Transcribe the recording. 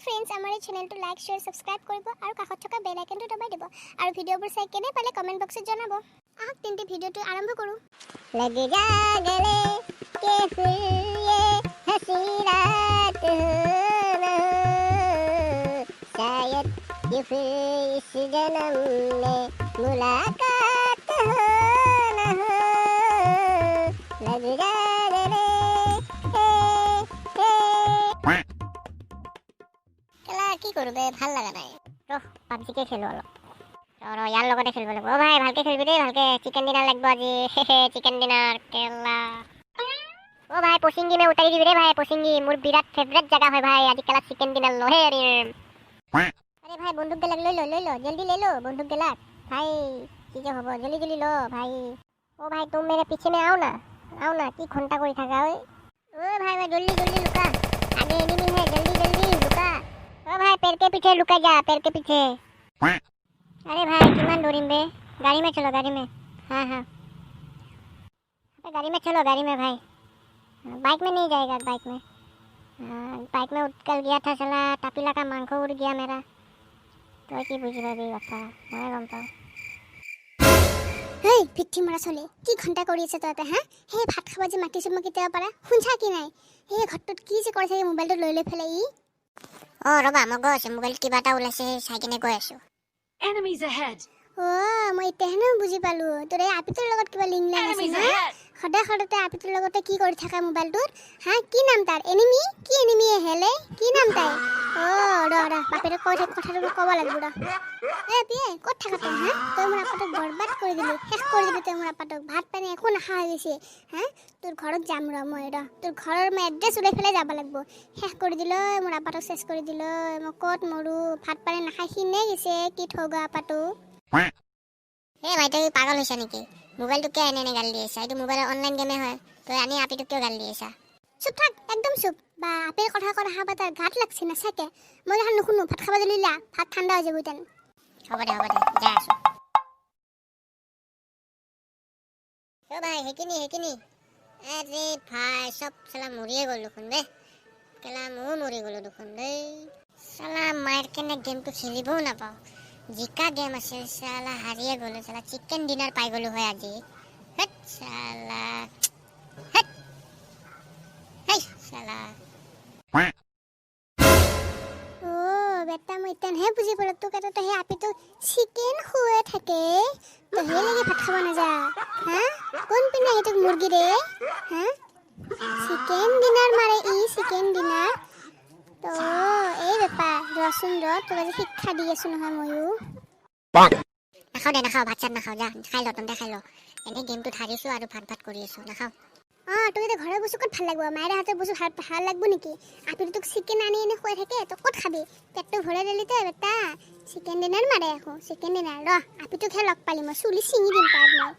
Friends हमारे channel तो like share subscribe करिব আৰু কাষত থকা বেল আইকনটো দবাই দিব আৰু ভিডিঅ'বোৰ চাই কেনে পালে কমেন্ট বক্সত জনাব আহক তিনটি ভিডিঅ'টো আৰম্ভ কৰো लग जा गले के फिर ये हंसी रात हो न हो शायद ये फिर इस जन्म में मुलाकात हो न हो लग जा गले কেলা কি করবে ভাল লাগা নাই রহ পাবজিকে খেলো অলপ और यार लोगों ने खेल बोले ओ भाई ভালকে খেলবি রে ভালকে চিকেন ডিনার লাগবে আজি চিকেন ডিনার কেলা ओ भाई पोसिंगी में उतारी दिबी रे भाई पोसिंगी मोर বিরাট ফেভারিট জায়গা হয় ভাই আজি কেলা চিকেন ডিনার লহে अरे भाई बंदूक गलक ले लो जल्दी ले लो बंदूक गलक भाई चीजें होबो जल्दी जल्दी लो भाई ओ भाई तुम मेरे पीछे में आओ ना की घंटा कोई थाका ओ भाई भाई जल्दी जल्दी लुका आगे एनिमी है जल्दी जल्दी लुका ओ भाई पैर के पीछे लुका जा पैर के पीछे अरे भाई किमान दूरिम बे गाड़ी में चलो गाड़ी में हाँ गाड़ी में चलो गाड़ी में भाई बाइक में नहीं जाएगा बाइक में उठकर गया था साला टापिला का मांग उड़ गया मेरा तो की बुझी भाई बापा मैं गम पाऊँ হেই পিঠি মৰা চলে কি ঘন্টা কৰি আছে ততে হা হে ভাত খাবা যে মাতিছে মই কেতিয়া পাৰা শুনছা কি নাই হে ঘৰটোত কি যে কৰিছে মোবাইলটো লৈ ফেলাই অ ৰবা মই গৈ আছো মোবাইল কিবা এটা ওলাইছে চাই কিনে গৈ আছো Enemies ahead. মই তেহনে বুজি পালো তোৰে আপিটোৰ লগত কিবা লিংক লাইন আছে না সদায় আপিটোৰ লগতে কি কৰি থাকা মোবাইলটোৰ হা কি নাম তাৰ এনিমি কি এনিমি হেলে কি নাম তাই ৰ বাপেৰে কৈ থাক কথাটো ক'ব লাগিব ৰ পিয়ে ক'ত থাকা তই হা তই মোৰ আপাটোক বৰবাদ কৰি দিলি শেষ কৰি দিলি তই মোৰ আপাটোক ভাত পানী একো নাখা হৈ গৈছে হা তোৰ ঘৰত যাম মই তোৰ ঘৰৰ মই এড্ৰেছ উলাই ফেলাই যাব লাগিব শেষ কৰি দিল মোৰ আপাটোক শেষ কৰি দিল মই ক'ত মৰো ভাত পানী নাখাই খিনে গৈছে কি থগা আপাটো ভাই তুই পাগল হইছা নেকি মোবাইলটো কে এনে গাল দি আছা এইটো মোবাইলৰ অনলাইন গেমে হয় তই আনি আপিটোক কিয় গাল দি আছা চুপ থাক একদম চুপ বা আপের কথা হাবা তার ঘাট লাগছে না সাকে মই এখন নুশুনো ভাত খাবা দিলা ভাত ঠান্ডা হয়ে যাবো তেন হবে দে যা আসো ও ভাই হেকিনি আরে ভাই সব সালা মরিয়ে গেল দেখুন বে কেলা মরি গেল দেখুন রে সালা মায়ের কেনে গেমটো খেলিবও না পাও জিকা গেম আছে সালা হারিয়ে গেল সালা চিকেন ডিনার পাই গেল হয় আজি হেট সালা হেট হেই সালা বেটা মই তেনহে বুজি পালো তোক এটা হে আপিটো চিকেন খুৱে থাকে তো হে লাগি ভাত খাব নাযা হা কোন পিনে এইটোক মুৰ্গী ৰে হা চিকেন ডিনাৰ মাৰে চিকেন ডিনাৰ তো এই বেপা ৰচোন তোক আজি শিক্ষা দি আছো নহয় ময়ো নাখাও ভাত চাত নাখাও যা খাই ল তন্তে খাই ল এনে গেমটো হাৰিছো আৰু ভাত কৰি আছো নাখাও তুই তো ঘরের বস্তু কত ভাল লাগবো মায়ের হাতে বস্তু ভাল লাগবো নাকি আপনি তোক চিকেন আনি এনে খুৱাই থাকে তো কত খাবি পেটটো ভরে দিলি তো বেটা চিকেন ডিনার মারে এখন চিকেন ডিনার র আপনি তো খেয়ে লগ পালি মই চুলি চিঙি দিম তাত মই